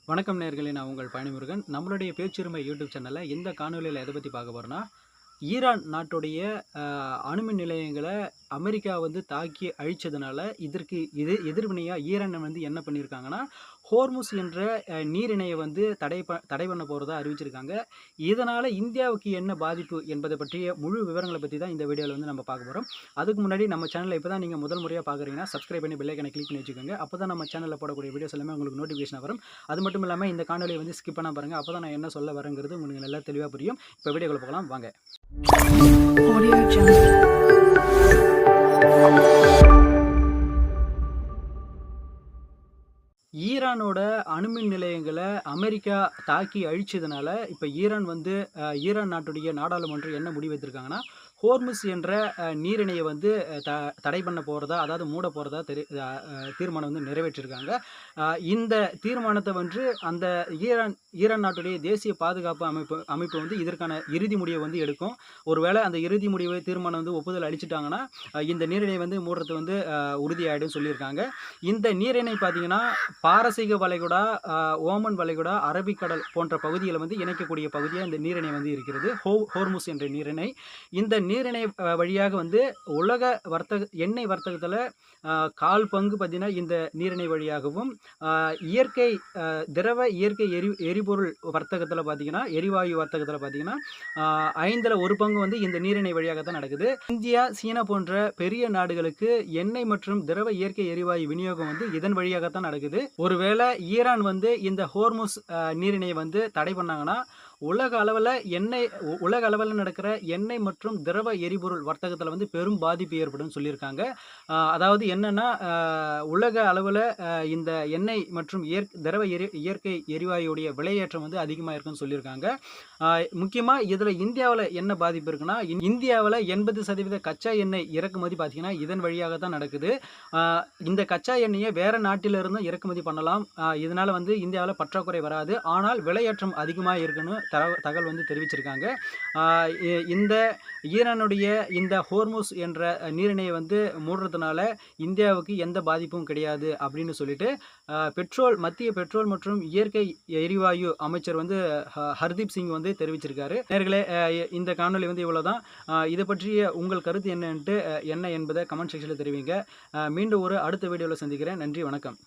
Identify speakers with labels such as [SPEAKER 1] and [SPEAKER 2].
[SPEAKER 1] வணக்கம் நேயர்களே, நான் உங்கள் பழனிமுருகன். நம்மளுடைய பேச்சுரிமை யூடியூப் சேனலில் இந்த காணொலியில் எதை பற்றி பார்க்க போகிறோன்னா, ஈரான் நாட்டுடைய அணுமின் நிலையங்களை அமெரிக்கா தாக்கி அழிச்சதுனால இதற்கு எதிர்வினையாக ஈரான் என்ன பண்ணியிருக்காங்கன்னா, ஹோர்முஸ் என்ற நீரிணையை தடை பண்ண போகிறதா அறிவிச்சிருக்காங்க. இதனால் இந்தியாவுக்கு என்ன பாதிப்பு என்பதை பற்றிய முழு விவரங்களை பற்றி தான் இந்த வீடியோவில் நம்ம பார்க்க போகிறோம். அதுக்கு முன்னாடி நம்ம சேனலை இப்போ தான் நீங்கள் முதல் முறையாக பார்க்குறீங்கன்னா சப்ஸ்கிரைப் பண்ணி பெல் ஐகானை கிளிக் பண்ணி வச்சுக்கோங்க. அப்போ தான் நம்ம சேனலில் போடக்கூடிய வீடியோஸ் எல்லாமே உங்களுக்கு நோட்டிஃபிகேஷன் வரும். அது மட்டும் இல்லாமல் இந்த காணொலியை ஸ்கிப் பண்ணால் பாருங்கள். அப்போ தான் நான் என்ன சொல்ல வரேங்கிறது உங்களுக்கு நல்லா தெளிவாக புரியும். இப்போ வீடியோக்குள்ள போகலாம் வாங்க. ஈரானோட அணுமின் நிலையங்களை அமெரிக்கா தாக்கி அழிச்சதுனால இப்போ ஈரான் நாட்டுடைய நாடாளுமன்றம் என்ன முடிவு எடுத்திருக்காங்கன்னா, ஹோர்முஸ் என்ற நீரிணையை தடை பண்ண போகிறதா, அதாவது மூட போகிறதா தீர்மானம் நிறைவேற்றிருக்காங்க. இந்த தீர்மானத்தை அந்த ஈரான் நாட்டுடைய தேசிய பாதுகாப்பு அமைப்பு இதற்கான இறுதி முடிவை எடுக்கும். ஒருவேளை அந்த இறுதி முடிவு தீர்மானம் ஒப்புதல் அளிச்சிட்டாங்கன்னா இந்த நீரிணை மூடுறது உறுதியாயிடும் சொல்லியிருக்காங்க. இந்த நீரிணை பார்த்தீங்கன்னா பாரசீக வளைகுடா, ஓமன் வளைகுடா, அரபிக்கடல் போன்ற பகுதிகளை இணைக்கக்கூடிய பகுதியாக இந்த நீரிணை இருக்கிறது. ஹோர்முஸ் என்ற நீரிணை. இந்த நீரிணை வழியாக உலக எண்ணெய் வர்த்தகத்தில் 1/4 பங்கு பார்த்தீங்கன்னா இந்த நீரிணை வழியாகவும், திரவ இயற்கை எரிபொருள் வர்த்தகத்தில் பார்த்தீங்கன்னா, எரிவாயு வர்த்தகத்தில் பார்த்தீங்கன்னா 5/1 பங்கு இந்த நீரிணை வழியாக தான் நடக்குது. இந்தியா, சீனா போன்ற பெரிய நாடுகளுக்கு எண்ணெய் மற்றும் திரவ இயற்கை எரிவாயு விநியோகம் இதன் வழியாகத்தான் நடக்குது. ஒருவேளை ஈரான் இந்த ஹோர்முஸ் நீரிணையை தடை பண்ணாங்கன்னா உலக அளவில் நடக்கிற எண்ணெய் மற்றும் திரவ எரிபொருள் வர்த்தகத்தில் பெரும் பாதிப்பு ஏற்படும் சொல்லியிருக்காங்க. அதாவது என்னன்னா, உலக அளவில் இந்த எண்ணெய் மற்றும் திரவ இயற்கை எரிவாயுடைய விலையேற்றம் அதிகமாக இருக்குன்னு சொல்லியிருக்காங்க. முக்கியமாக இதில் இந்தியாவில் என்ன பாதிப்பு இருக்குன்னா, இந்தியாவில் 80% கச்சா எண்ணெய் இறக்குமதி பார்த்தீங்கன்னா இதன் வழியாக தான் நடக்குது. இந்த கச்சா எண்ணெயை வேற நாட்டிலிருந்தும் இறக்குமதி பண்ணலாம். இதனால இந்தியாவில் பற்றாக்குறை வராது. ஆனால் விலையேற்றம் அதிகமாக இருக்குன்னு தகவல் தெரிவிச்சிருக்காங்க. இந்த ஈரானுடைய இந்த ஹோர்முஸ் என்ற நீரிணையை மூடுறதுனால இந்தியாவுக்கு எந்த பாதிப்பும் கிடையாது அப்படின்னு சொல்லிட்டு மத்திய பெட்ரோல் மற்றும் இயற்கை எரிவாயு அமைச்சர் ஹர்தீப் சிங் தெரிவிச்சிருக்காரு. நேயர்களே, இந்த காணொலி இவ்வளவுதான். இதை பற்றிய உங்கள் கருத்து என்ன என்பதை கமெண்ட் செக்ஷனில் தெரிவிங்க. மீண்டும் ஒரு அடுத்த வீடியோவில் சந்திக்கிறேன். நன்றி, வணக்கம்.